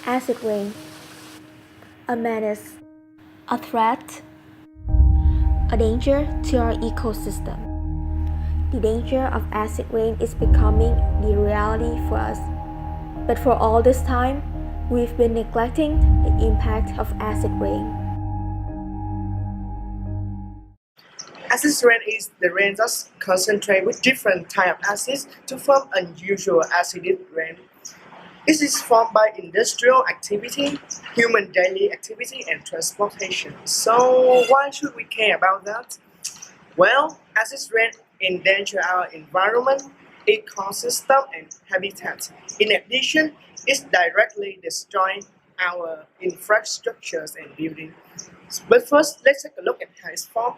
Acid rain, a menace, a threat, a danger to our ecosystem. The danger of acid rain is becoming the reality for us. But for all this time, we've been neglecting the impact of acid rain. Acid rain is the rain that concentrates with different type of acids to form unusual acidic rain. It is formed by industrial activity, human daily activity, and transportation. So why should we care about that? Well, acid rain endanger our environment, ecosystem, and habitat. In addition, it directly destroys our infrastructures and buildings. But first, let's take a look at how it's formed.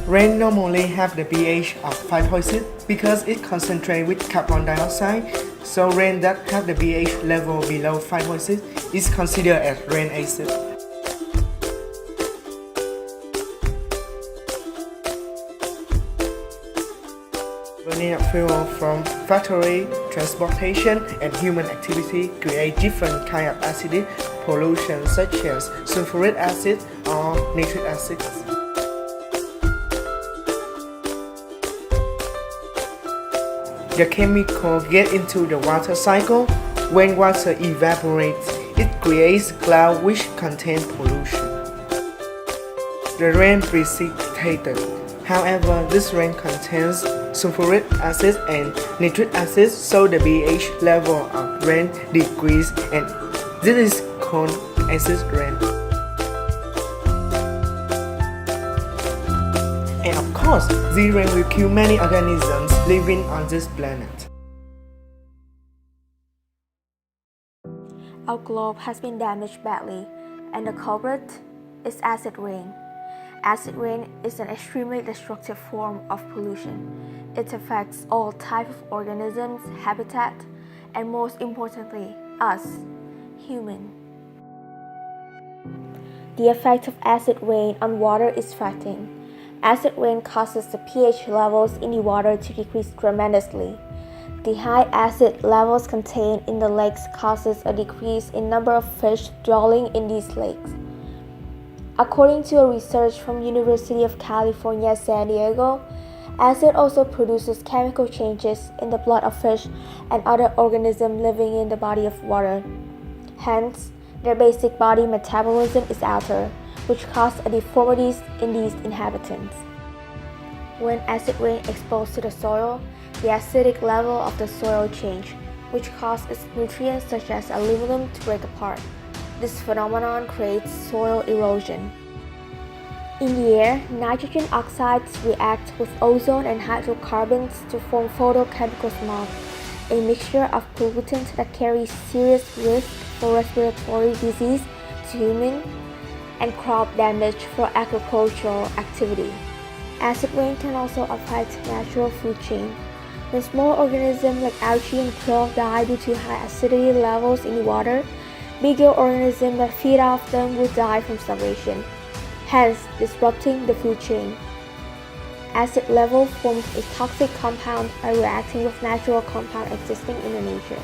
Rain normally have the pH of 5.6 because it concentrates with carbon dioxide, so rain that have the pH level below 5.6 is considered as rain acid. Burning of fuel from factory, transportation, and human activity create different kind of acidic pollution such as sulfuric acid or nitric acid. The chemical get into the water cycle. When water evaporates, it creates cloud which contain pollution. The rain precipitated. However, this rain contains sulfuric acid and nitric acid, so the pH level of rain decreases, and this is called acid rain. And of course, the rain will kill many organisms living on this planet. Our globe has been damaged badly, and the culprit is acid rain. Acid rain is an extremely destructive form of pollution. It affects all types of organisms, habitat, and most importantly, us, human. The effect of acid rain on water is frightening. Acid rain causes the pH levels in the water to decrease tremendously. The high acid levels contained in the lakes causes a decrease in number of fish dwelling in these lakes. According to a research from University of California, San Diego, acid also produces chemical changes in the blood of fish and other organisms living in the body of water. Hence, their basic body metabolism is altered, which causes deformities in these inhabitants. When acid rain exposed to the soil, the acidic level of the soil changes, which causes nutrients such as aluminum to break apart. This phenomenon creates soil erosion. In the air, nitrogen oxides react with ozone and hydrocarbons to form photochemical smog, a mixture of pollutants that carries serious risk for respiratory disease to humans and crop damage for agricultural activity. Acid rain can also affect natural food chain. When small organisms like algae and krill die due to high acidity levels in the water, bigger organisms that feed off them will die from starvation, hence disrupting the food chain. Acid level forms a toxic compound by reacting with natural compounds existing in the nature.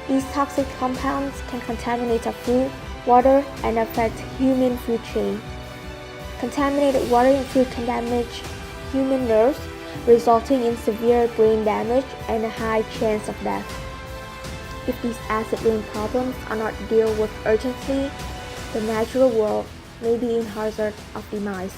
These toxic compounds can contaminate our food, water, and affect human food chain. Contaminated water and food can damage human nerves, resulting in severe brain damage and a high chance of death. If these acid rain problems are not dealt with urgently, the natural world may be in hazard of demise.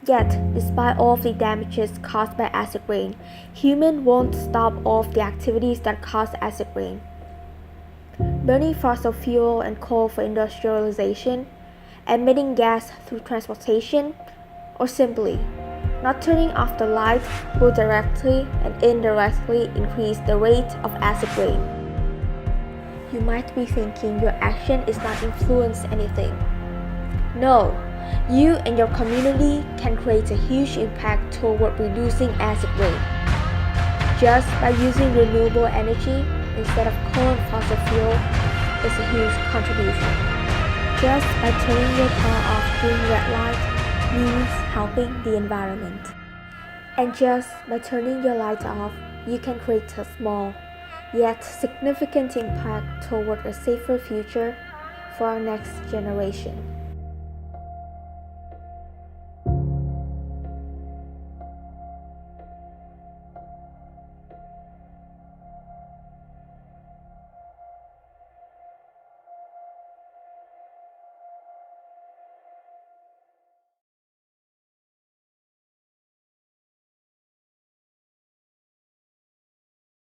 Yet, despite all of the damages caused by acid rain, humans won't stop all of the activities that cause acid rain. Burning fossil fuel and coal for industrialization, emitting gas through transportation, or simply not turning off the light will directly and indirectly increase the rate of acid rain. You might be thinking your action is not influence anything. No, you and your community can create a huge impact toward reducing acid rain. Just by using renewable energy instead of coal and fossil fuel is a huge contribution. Just by turning your car off during red light means helping the environment. And just by turning your lights off, you can create a small, yet significant impact toward a safer future for our next generation.